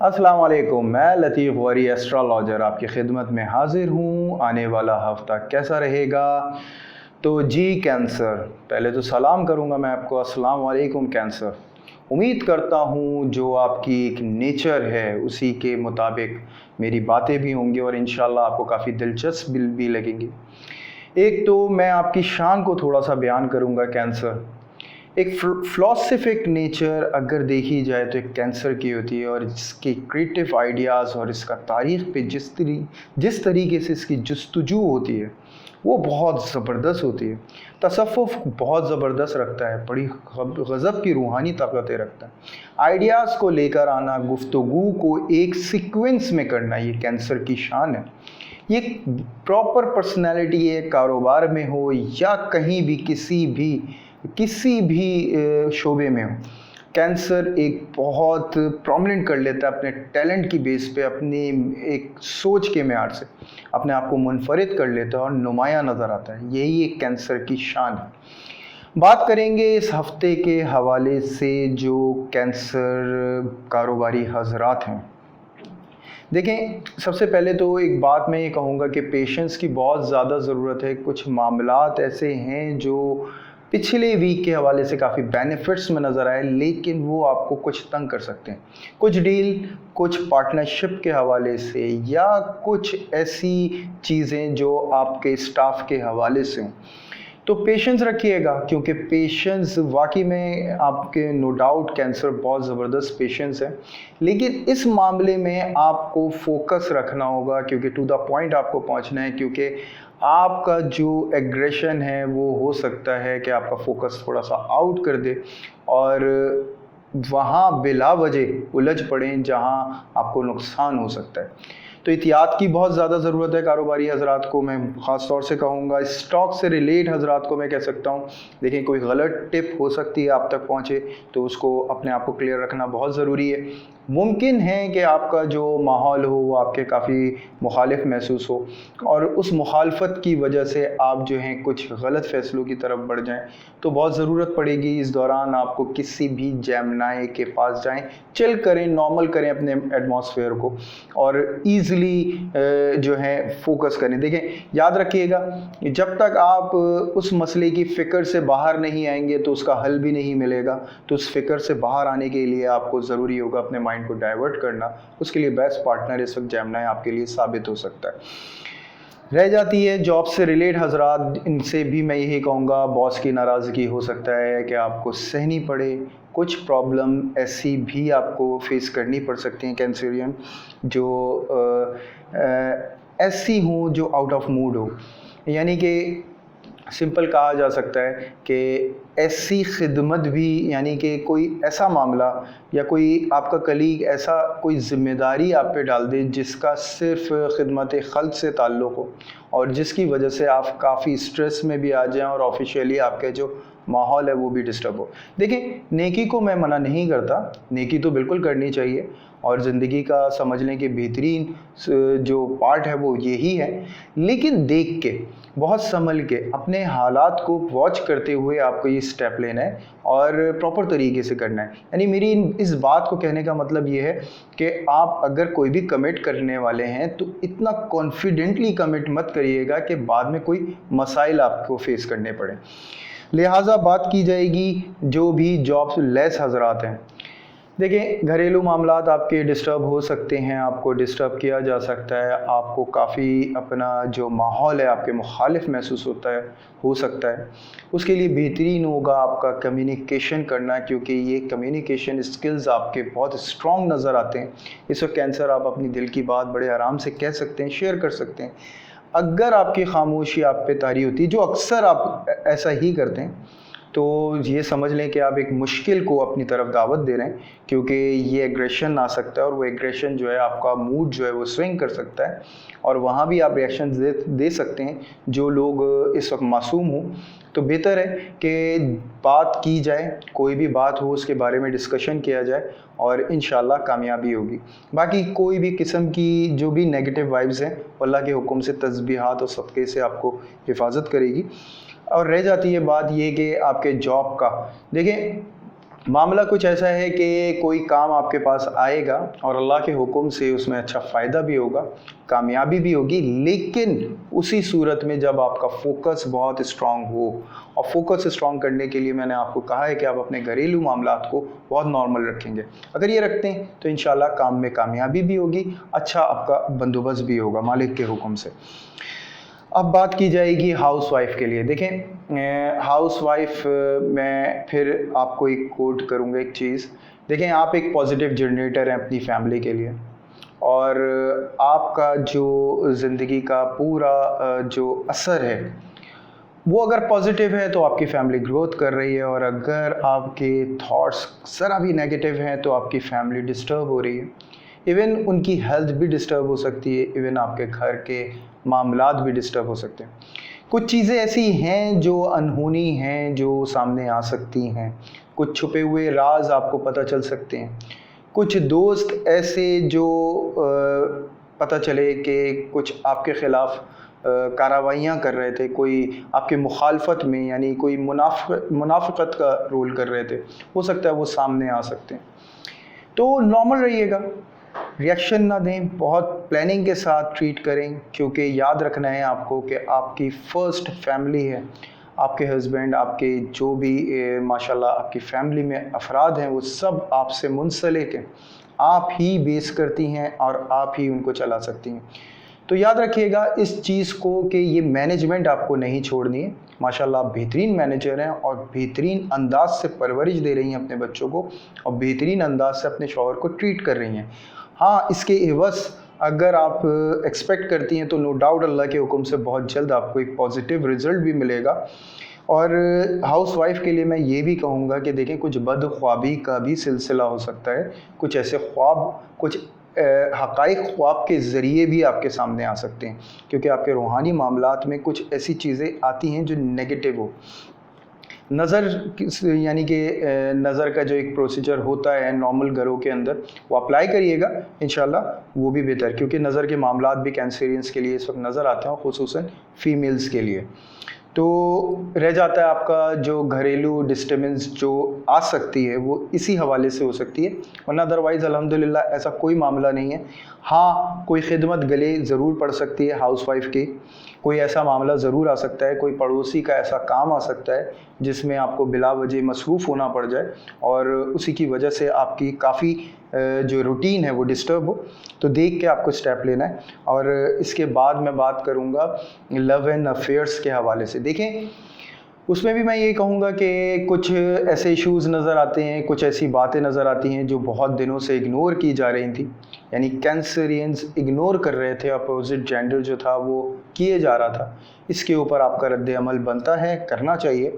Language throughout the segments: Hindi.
अस्सलाम वालेकुम। मैं लतीफ़ वरी एस्ट्रोलॉजर आपकी खिदमत में हाज़िर हूँ। आने वाला हफ़्ता कैसा रहेगा? तो जी कैंसर, पहले तो सलाम करूँगा मैं आपको, अस्सलाम वालेकुम कैंसर। उम्मीद करता हूँ जो आपकी एक नेचर है उसी के मुताबिक मेरी बातें भी होंगी और इंशाल्लाह आपको काफ़ी दिलचस्प भी लगेंगी। एक तो मैं आपकी शान को थोड़ा-सा बयान करूँगा कैंसर। एक फ़िलॉसफ़िक नेचर अगर देखी जाए तो एक कैंसर की होती है और इसके क्रिएटिव आइडियाज़ और इसका तारीख़ पे जिस तरीके से इसकी जस्तजू होती है, वो बहुत ज़बरदस्त होती है। तसव्वुफ़ बहुत ज़बरदस्त रखता है, बड़ी गज़ब की रूहानी ताकतें रखता है। आइडियाज़ को लेकर आना, गुफ्तगू को एक सीक्वेंस में करना, ये कैंसर की शान है। ये प्रॉपर पर्सनैलिटी है, कारोबार में हो या कहीं भी किसी भी शोबे में हो, कैंसर एक बहुत प्रोमिनेंट कर लेता है अपने टैलेंट की बेस पे, अपनी एक सोच के म्यार से अपने आप को मुनफरिद कर लेता है और नुमाया नज़र आता है। यही एक कैंसर की शान है। बात करेंगे इस हफ्ते के हवाले से जो कैंसर कारोबारी हजरात हैं। देखें, सबसे पहले तो एक बात मैं ये कहूँगा कि पेशेंस की बहुत ज़्यादा ज़रूरत है। कुछ मामलात ऐसे हैं जो पिछले वीक के हवाले से काफ़ी बेनिफिट्स में नज़र आए, लेकिन वो आपको कुछ तंग कर सकते हैं। कुछ डील, कुछ पार्टनरशिप के हवाले से या कुछ ऐसी चीज़ें जो आपके स्टाफ के हवाले से हों। तो पेशेंस रखिएगा, क्योंकि पेशेंस वाकई में आपके नो डाउट कैंसर बहुत ज़बरदस्त पेशेंस है, लेकिन इस मामले में आपको फोकस रखना होगा, क्योंकि टू द पॉइंट आपको पहुंचना है। क्योंकि आपका जो एग्रेशन है वो हो सकता है कि आपका फोकस थोड़ा सा आउट कर दे और वहाँ बिला वजह उलझ पड़ें जहाँ आपको नुकसान हो सकता है। तो एहतियात की बहुत ज़्यादा ज़रूरत है कारोबारी हजरात को। मैं ख़ास तौर से कहूँगा स्टॉक से रिलेट हजरात को मैं कह सकता हूँ, देखिए कोई गलत टिप हो सकती है आप तक पहुँचे, तो उसको अपने आप को क्लियर रखना बहुत ज़रूरी है। मुमकिन है कि आपका जो माहौल हो वो आपके काफ़ी मुखालिफ महसूस हो और उस मुखालफत की वजह से आप जो हैं कुछ गलत फ़ैसलों की तरफ बढ़ जाएं, तो बहुत ज़रूरत पड़ेगी इस दौरान आपको किसी भी जेमिनी के पास जाएं, चिल करें, नॉर्मल करें अपने एटमॉस्फेयर को और ईज़िली जो है फोकस करें। देखें, याद रखिएगा, जब तक आप उस मसले की फ़िक्र से बाहर नहीं आएंगे तो उसका हल भी नहीं मिलेगा। तो उस फ़िक्र से बाहर आने के लिए आपको ज़रूरी होगा अपने माइंड को डाइवर्ट करना। उसके लिए बेस्ट पार्टनर इस वक्त जेमिनी आपके लिए साबित हो सकता है। रह जाती है जॉब से रिलेट हजरात, इनसे भी मैं यही कहूँगा, बॉस की नाराज़गी हो सकता है कि आपको सहनी पड़े। कुछ प्रॉब्लम ऐसी भी आपको फेस करनी पड़ सकती हैं कैंसरियन, जो ऐसी हों जो आउट ऑफ मूड हो। यानी कि सिंपल कहा जा सकता है कि ऐसी खिदमत भी, यानी कि कोई ऐसा मामला या कोई आपका कलीग ऐसा कोई ज़िम्मेदारी आप पे डाल दे जिसका सिर्फ खिदमत खल्क से ताल्लुक़ हो और जिसकी वजह से आप काफ़ी स्ट्रेस में भी आ जाएं और ऑफिशियली आपके जो माहौल है वो भी डिस्टर्ब हो। देखिए, नेकी को मैं मना नहीं करता, नेकी तो बिल्कुल करनी चाहिए और ज़िंदगी का समझने के बेहतरीन जो पार्ट है वो यही है, लेकिन देख के, बहुत संभल के, अपने हालात को वॉच करते हुए आपको ये स्टेप लेना है और प्रॉपर तरीके से करना है। यानी मेरी इस बात को कहने का मतलब ये है कि आप अगर कोई भी कमिट करने वाले हैं तो इतना कॉन्फिडेंटली कमिट मत करिएगा कि बाद में कोई मसाइल आपको फेस करने पड़े। लिहाजा बात की जाएगी जो भी जॉब लेस हजरात हैं। देखिए, घरेलू मामलात आपके डिस्टर्ब हो सकते हैं, आपको डिस्टर्ब किया जा सकता है, आपको काफ़ी अपना जो माहौल है आपके मुखालिफ महसूस हो सकता है। उसके लिए बेहतरीन होगा आपका कम्युनिकेशन करना, क्योंकि ये कम्युनिकेशन स्किल्स आपके बहुत स्ट्रॉन्ग नज़र आते हैं। इस वक्त कैंसर आप अपनी दिल की बात बड़े आराम से कह सकते हैं, शेयर कर सकते हैं। अगर आपकी खामोशी आप पे तारी होती है, जो अक्सर आप ऐसा ही करते हैं, तो ये समझ लें कि आप एक मुश्किल को अपनी तरफ दावत दे रहे हैं, क्योंकि ये एग्रेशन आ सकता है और वो एग्रेशन जो है आपका मूड जो है वो स्विंग कर सकता है और वहाँ भी आप रिएक्शन दे सकते हैं। जो लोग इस वक्त मासूम हों, तो बेहतर है कि बात की जाए, कोई भी बात हो उसके बारे में डिस्कशन किया जाए और इंशाल्लाह कामयाबी होगी। बाकी कोई भी किस्म की जो भी नेगेटिव वाइब्स हैं, अल्लाह के हुक्म से तस्बीहात और सदक़े से आपको हिफाजत करेगी। और रह जाती है बात ये कि आपके जॉब का, देखें, मामला कुछ ऐसा है कि कोई काम आपके पास आएगा और अल्लाह के हुक्म से उसमें अच्छा फ़ायदा भी होगा, कामयाबी भी होगी, लेकिन उसी सूरत में जब आपका फोकस बहुत स्ट्रांग हो। और फोकस स्ट्रांग करने के लिए मैंने आपको कहा है कि आप अपने घरेलू मामलात को बहुत नॉर्मल रखेंगे। अगर ये रखते हैं तो इंशाल्लाह काम में कामयाबी भी होगी, अच्छा आपका बंदोबस्त भी होगा मालिक के हुक्म से। अब बात की जाएगी हाउस वाइफ के लिए। देखें, हाउस वाइफ मैं फिर आपको एक कोट करूँगा एक चीज़। देखें, आप एक पॉजिटिव जनरेटर हैं अपनी फैमिली के लिए, और आपका जो ज़िंदगी का पूरा जो असर है वो अगर पॉजिटिव है तो आपकी फैमिली ग्रोथ कर रही है, और अगर आपके थॉट्स ज़रा भी नेगेटिव हैं तो आपकी फैमिली डिस्टर्ब हो रही है। इवन उनकी हेल्थ भी डिस्टर्ब हो सकती है, इवन आपके घर के मामलात भी डिस्टर्ब हो सकते हैं। कुछ चीज़ें ऐसी हैं जो अनहोनी हैं, जो सामने आ सकती हैं, कुछ छुपे हुए राज आपको पता चल सकते हैं, कुछ दोस्त ऐसे जो पता चले कि कुछ आपके ख़िलाफ़ कार्रवाइयाँ कर रहे थे, कोई आपके मुखालफत में यानी कोई मुनाफ़िक़त का रोल कर रहे थे, हो सकता है वो सामने आ सकते हैं। तो नॉर्मल रहिएगा, रिएक्शन ना दें, बहुत प्लानिंग के साथ ट्रीट करें, क्योंकि याद रखना है आपको कि आपकी फ़र्स्ट फैमिली है। आपके हस्बैंड, आपके जो भी माशाल्लाह आपकी फैमिली में अफराद हैं वो सब आपसे मुंसलिक हैं, आप ही बेस करती हैं और आप ही उनको चला सकती हैं। तो याद रखिएगा इस चीज़ को कि ये मैनेजमेंट आपको नहीं छोड़नी है। माशाल्लाह आप बेहतरीन मैनेजर हैं और बेहतरीन अंदाज से परवरिश दे रही हैं अपने बच्चों को, और बेहतरीन अंदाज से अपने शौहर को ट्रीट कर रही हैं। हाँ, इसके एवज़ अगर आप एक्सपेक्ट करती हैं तो नो डाउट अल्लाह के हुक्म से बहुत जल्द आपको एक पॉजिटिव रिज़ल्ट भी मिलेगा। और हाउस वाइफ के लिए मैं ये भी कहूँगा कि देखें, कुछ बदख्वाबी का भी सिलसिला हो सकता है, कुछ ऐसे ख्वाब, कुछ हक़ाइक़ ख्वाब के ज़रिए भी आपके सामने आ सकते हैं, क्योंकि आपके रूहानी मामलात में कुछ ऐसी चीज़ें आती हैं जो नेगेटिव हो। नज़र यानी कि नज़र का जो एक प्रोसीजर होता है नॉर्मल घरों के अंदर, वो अप्लाई करिएगा, इंशाल्लाह वो भी बेहतर, क्योंकि नज़र के मामलात भी कैंसरियंस के लिए इस वक्त नज़र आते हैं, ख़ुसूसन फ़ीमेल्स के लिए। तो रह जाता है आपका जो घरेलू डिस्टर्बेंस जो आ सकती है वो इसी हवाले से हो सकती है, वरना अदरवाइज़ अल्हम्दुलिल्लाह ऐसा कोई मामला नहीं है। हाँ, कोई खिदमत गले ज़रूर पड़ सकती है हाउस वाइफ की, कोई ऐसा मामला ज़रूर आ सकता है, कोई पड़ोसी का ऐसा काम आ सकता है जिसमें आपको बिला वजह मसरूफ़ होना पड़ जाए और उसी की वजह से आपकी काफ़ी जो रूटीन है वो डिस्टर्ब हो, तो देख के आपको स्टेप लेना है। और इसके बाद मैं बात करूँगा लव एंड अफेयर्स के हवाले से। देखें, उसमें भी मैं ये कहूँगा कि कुछ ऐसे इश्यूज़ नज़र आते हैं, कुछ ऐसी बातें नज़र आती हैं जो बहुत दिनों से इग्नोर की जा रही थी, यानी कैंसरियंस इग्नोर कर रहे थे, अपोजिट जेंडर जो था वो किए जा रहा था। इसके ऊपर आपका रद्द अमल बनता है, करना चाहिए,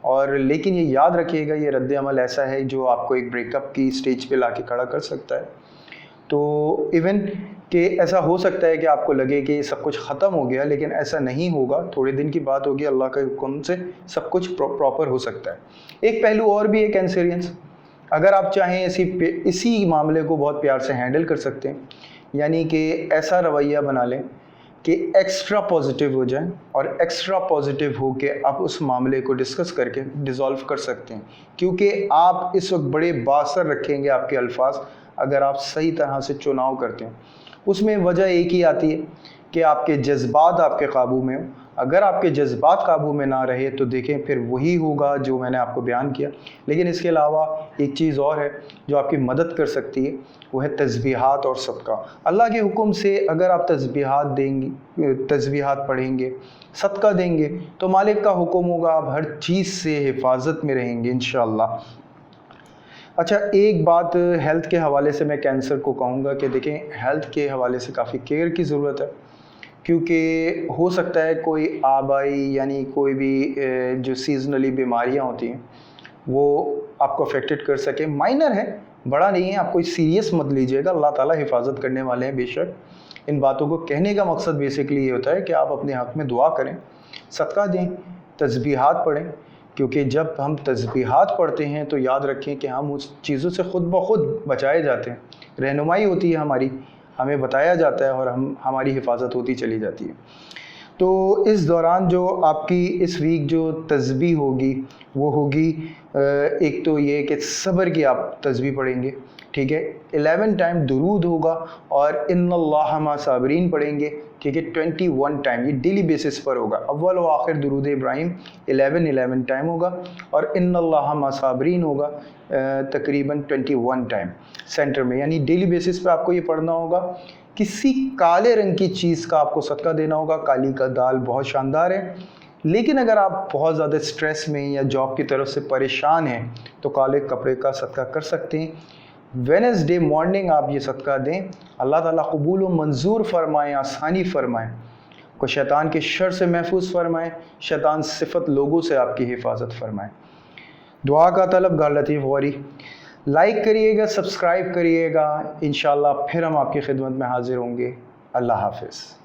और लेकिन ये याद रखिएगा ये रद्द अमल ऐसा है जो आपको एक ब्रेकअप की स्टेज पे लाके खड़ा कर सकता है। तो इवन कि ऐसा हो सकता है कि आपको लगे कि सब कुछ ख़त्म हो गया, लेकिन ऐसा नहीं होगा, थोड़े दिन की बात होगी, अल्लाह के हुक्म से सब कुछ प्रॉपर हो सकता है। एक पहलू और भी है कैंसरियंस, अगर आप चाहें इसी मामले को बहुत प्यार से हैंडल कर सकते हैं, यानी कि ऐसा रवैया बना लें कि एक्स्ट्रा पॉजिटिव हो जाए, और एक्स्ट्रा पॉजिटिव हो के आप उस मामले को डिस्कस करके डिज़ोल्व कर सकते हैं, क्योंकि आप इस वक्त बड़े बासर रखेंगे आपके अल्फाज अगर आप सही तरह से चुनाव करते हैं। उसमें वजह एक ही आती है कि आपके जज्बात आपके काबू में हो। अगर आपके जज्बात काबू में ना रहे तो देखें फिर वही होगा जो मैंने आपको बयान किया। लेकिन इसके अलावा एक चीज़ और है जो आपकी मदद कर सकती है, वो है तस्बीहात और सदका। अल्लाह के हुक्म से अगर आप तस्बीहात देंगे, तस्बीहात पढ़ेंगे, सदका देंगे, तो मालिक का हुक्म होगा आप हर चीज़ से हिफाजत में रहेंगे इंशाअल्लाह। अच्छा, एक बात हेल्थ के हवाले से मैं कैंसर को कहूँगा कि देखें, हेल्थ के हवाले से काफ़ी केयर की ज़रूरत है, क्योंकि हो सकता है कोई आबाई यानी कोई भी जो सीजनली बीमारियां होती हैं वो आपको अफेक्टेड कर सके। माइनर है, बड़ा नहीं है, आप कोई सीरियस मत लीजिएगा, अल्लाह ताला हिफाजत करने वाले हैं बेशक। इन बातों को कहने का मकसद बेसिकली ये होता है कि आप अपने हक़ में दुआ करें, सदका दें, तस्बीहात पढ़ें, क्योंकि जब हम तस्बीहात पढ़ते हैं तो याद रखें कि हम उस चीज़ों से ख़ुद ब खुद बचाए जाते हैं, रहनुमाई होती है हमारी, हमें बताया जाता है और हमारी हिफाजत होती चली जाती है। तो इस दौरान जो आपकी इस वीक जो तस्बीह होगी वो होगी एक तो ये कि सब्र की आप तस्बीह पढ़ेंगे, ठीक है। 11 टाइम दुरूद होगा और इन्नल्लाह मा साबिरीन पढ़ेंगे, ठीक है। 21 टाइम ये डेली बेसिस पर होगा। अव्वल व आखिर दुरूद इब्राहिम 11 टाइम होगा और इन्नल्लाह मा साबिरीन होगा तकरीबन 21 टाइम सेंटर में, यानी डेली बेसिस पे आपको ये पढ़ना होगा। किसी काले रंग की चीज़ का आपको सदका देना होगा। काली का दाल बहुत शानदार है, लेकिन अगर आप बहुत ज़्यादा स्ट्रेस में या जॉब की तरफ से परेशान हैं तो काले कपड़े का सदका कर सकते हैं। वेडनेसडे मॉर्निंग आप ये सदका दें, अल्लाह ताला कबूल व मंजूर फरमाएँ, आसानी फरमाएँ, को शैतान के शर से महफूज फरमाएँ, शैतान सिफत लोगों से आपकी हिफाजत फरमाएँ। दुआ का तलब घर लतीफ़ गौरी। लाइक करिएगा, सब्सक्राइब करिएगा, इंशाअल्लाह फिर हम आपकी खिदमत में हाजिर होंगे। अल्लाह हाफ़िज़।